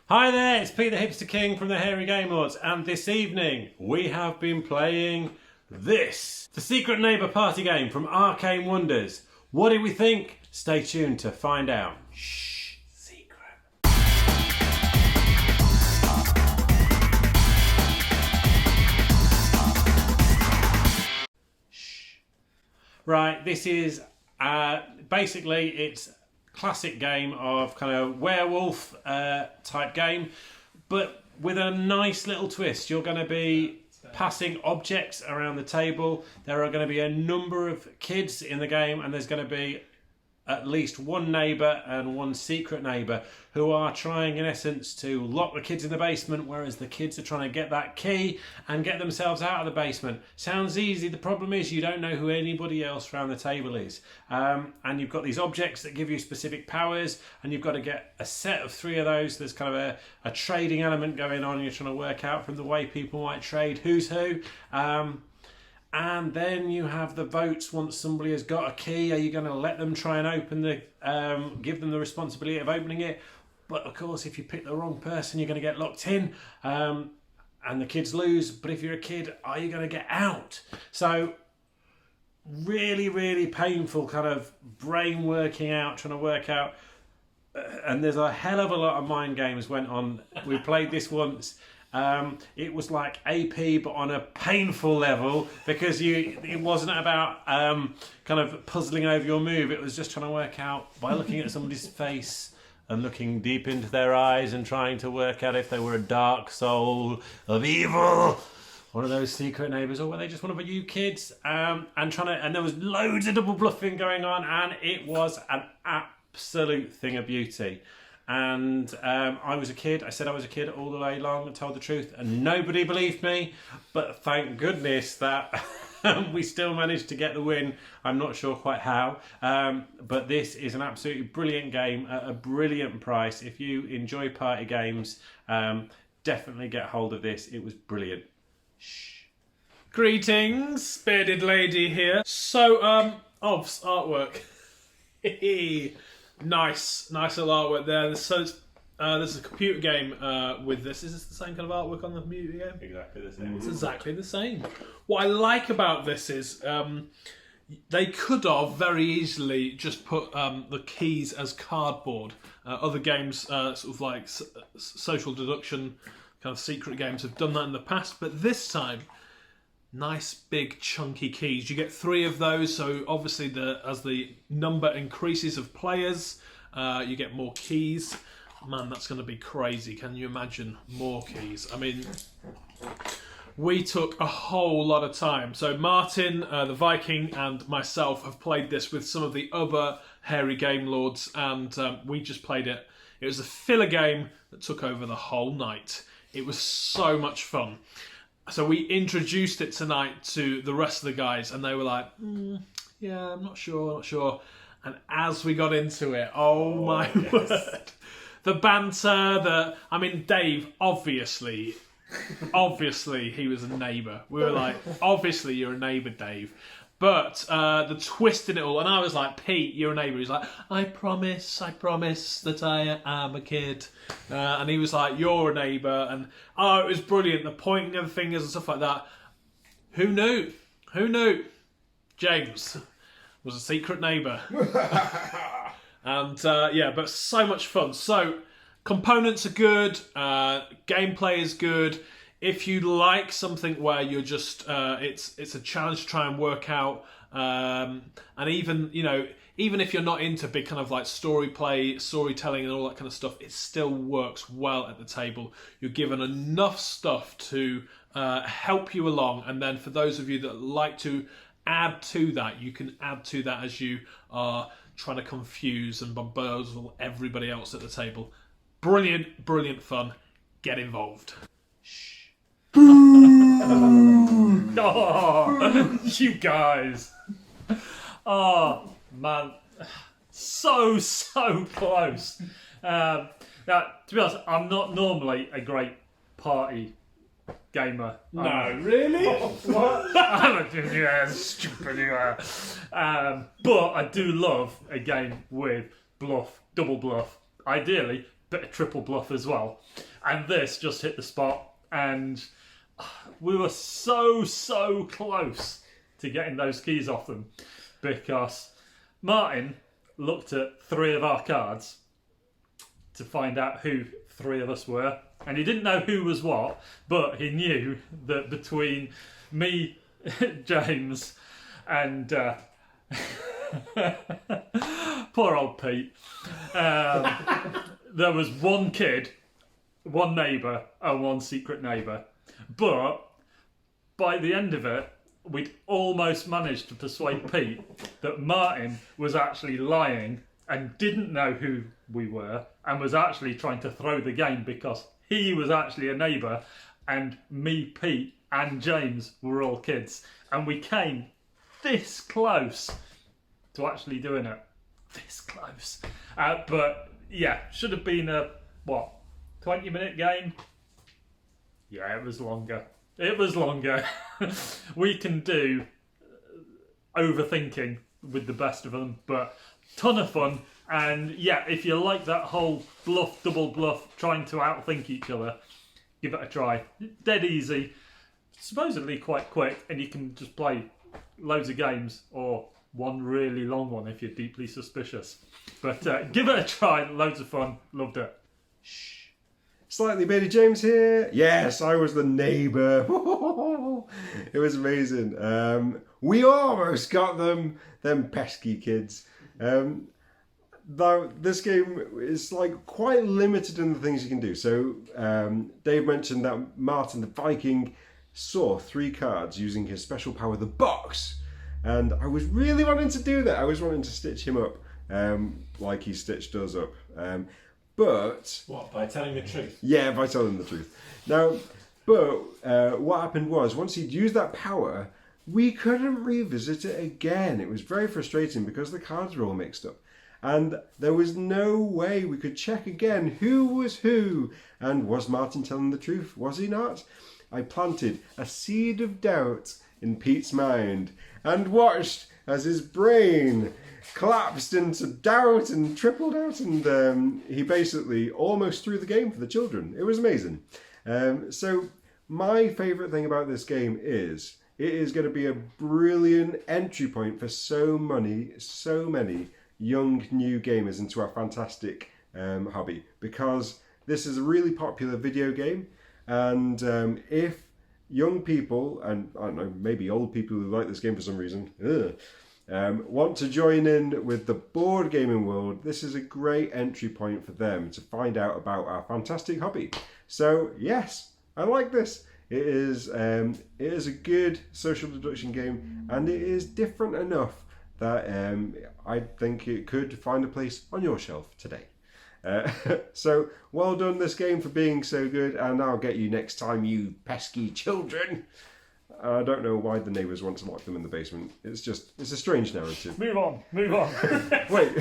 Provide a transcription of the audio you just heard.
Hi there, it's Pete the Hipster King from the Hairy Game Lords, and this evening we have been playing this, the Secret Neighbour party game from Arcane Wonders. What did we think? Stay tuned to find out. Shh, secret. Shh. Right, this is basically it's classic game of kind of werewolf type game, but with a nice little twist. You're going to be passing objects around the table. There are going to be a number of kids in the game, and there's going to be at least one neighbour and one secret neighbour who are trying in essence to lock the kids in the basement, whereas the kids are trying to get that key and get themselves out of the basement. Sounds easy. The problem is you don't know who anybody else around the table is, and you've got these objects that give you specific powers, and you've got to get a set of 3 of those. There's kind of a trading element going on. You're trying to work out from the way people might trade who's who. And then you have the votes. Once somebody has got a key, are you going to let them try and open the, give them the responsibility of opening it? But of course, if you pick the wrong person, you're going to get locked in, and the kids lose. But if you're a kid, are you going to get out? So really, really painful kind of brain working out, trying to work out. And there's a hell of a lot of mind games went on. We played this once. It was like AP, but on a painful level, because it wasn't about kind of puzzling over your move. It was just trying to work out by looking at somebody's face and looking deep into their eyes and trying to work out if they were a dark soul of evil, one of those secret neighbours, or were they just one of you kids? And there was loads of double bluffing going on, and it was an absolute thing of beauty. And I was a kid. I said I was a kid all the way long and told the truth, and nobody believed me. But thank goodness that we still managed to get the win. I'm not sure quite how, but this is an absolutely brilliant game at a brilliant price. If you enjoy party games, definitely get hold of this. It was brilliant. Shh. Greetings, bearded lady here. So, Obs, artwork. Nice little artwork there. So there's a computer game with this. Is this the same kind of artwork on the computer game? Exactly the same. It's exactly the same. What I like about this is they could have very easily just put the keys as cardboard. Other games, sort of like social deduction, kind of secret games, have done that in the past. But this time, nice big chunky keys. You get 3 of those, so obviously as the number increases of players, you get more keys. Man, that's going to be crazy. Can you imagine more keys? I mean, we took a whole lot of time. So Martin, the Viking, and myself have played this with some of the other Hairy Game Lords, and we just played it. It was a filler game that took over the whole night. It was so much fun. So we introduced it tonight to the rest of the guys, and they were like, yeah, I'm not sure. And as we got into it, oh my word. The banter, Dave, obviously he was a neighbour. We were like, obviously you're a neighbour, Dave. But the twist in it all, and I was like, Pete, you're a neighbour. He's like, I promise that I am a kid. And he was like, you're a neighbour. And it was brilliant. The pointing of the fingers and stuff like that. Who knew? James was a secret neighbour. And but so much fun. So components are good. Gameplay is good. If you like something where you're just, it's a challenge to try and work out, and even if you're not into big kind of like storytelling and all that kind of stuff, it still works well at the table. You're given enough stuff to help you along, and then for those of you that like to add to that, you can add to that as you are trying to confuse and bamboozle everybody else at the table. Brilliant fun. Get involved. Oh, you guys. Oh, man. So close. Now, to be honest, I'm not normally a great party gamer. No, really? What? Yeah, stupid you are. But I do love a game with double bluff. Ideally, bit of triple bluff as well. And this just hit the spot, and we were so close to getting those keys off them, because Martin looked at 3 of our cards to find out who 3 of us were, and he didn't know who was what, but he knew that between me, James, and poor old Pete, there was one kid, one neighbour, and one secret neighbour. But by the end of it, we'd almost managed to persuade Pete that Martin was actually lying and didn't know who we were, and was actually trying to throw the game because he was actually a neighbour, and me, Pete, and James were all kids. And we came this close to actually doing it. This close. But yeah, should have been a, 20-minute game? Yeah, it was longer. It was longer. We can do overthinking with the best of them, but ton of fun. And yeah, if you like that whole bluff, double bluff, trying to outthink each other, give it a try. Dead easy, supposedly quite quick, and you can just play loads of games, or one really long one if you're deeply suspicious. But give it a try, loads of fun, loved it. Slightly Baby James here. Yes, I was the neighbour. It was amazing. We almost got them pesky kids. Though this game is like quite limited in the things you can do. So Dave mentioned that Martin the Viking saw 3 cards using his special power, the box, and I was really wanting to do that. I was wanting to stitch him up like he stitched us up. But What, by telling the truth? yeah, by telling the truth. Now, but what happened was, once he'd used that power, we couldn't revisit it again. It was very frustrating because the cards were all mixed up. And there was no way we could check again who was who. And was Martin telling the truth? Was he not? I planted a seed of doubt in Pete's mind and watched as his brain collapsed into doubt and triple doubt, and he basically almost threw the game for the children. It was amazing. So my favourite thing about this game is it is going to be a brilliant entry point for so many young new gamers into our fantastic hobby, because this is a really popular video game, and if young people, and I don't know, maybe old people who like this game for some reason, want to join in with the board gaming world, this is a great entry point for them to find out about our fantastic hobby. So yes, I like this. It is a good social deduction game, and it is different enough that I think it could find a place on your shelf today. So well done this game for being so good, and I'll get you next time, you pesky children. I don't know why the neighbours want to lock them in the basement. It's a strange narrative. Move on. Wait.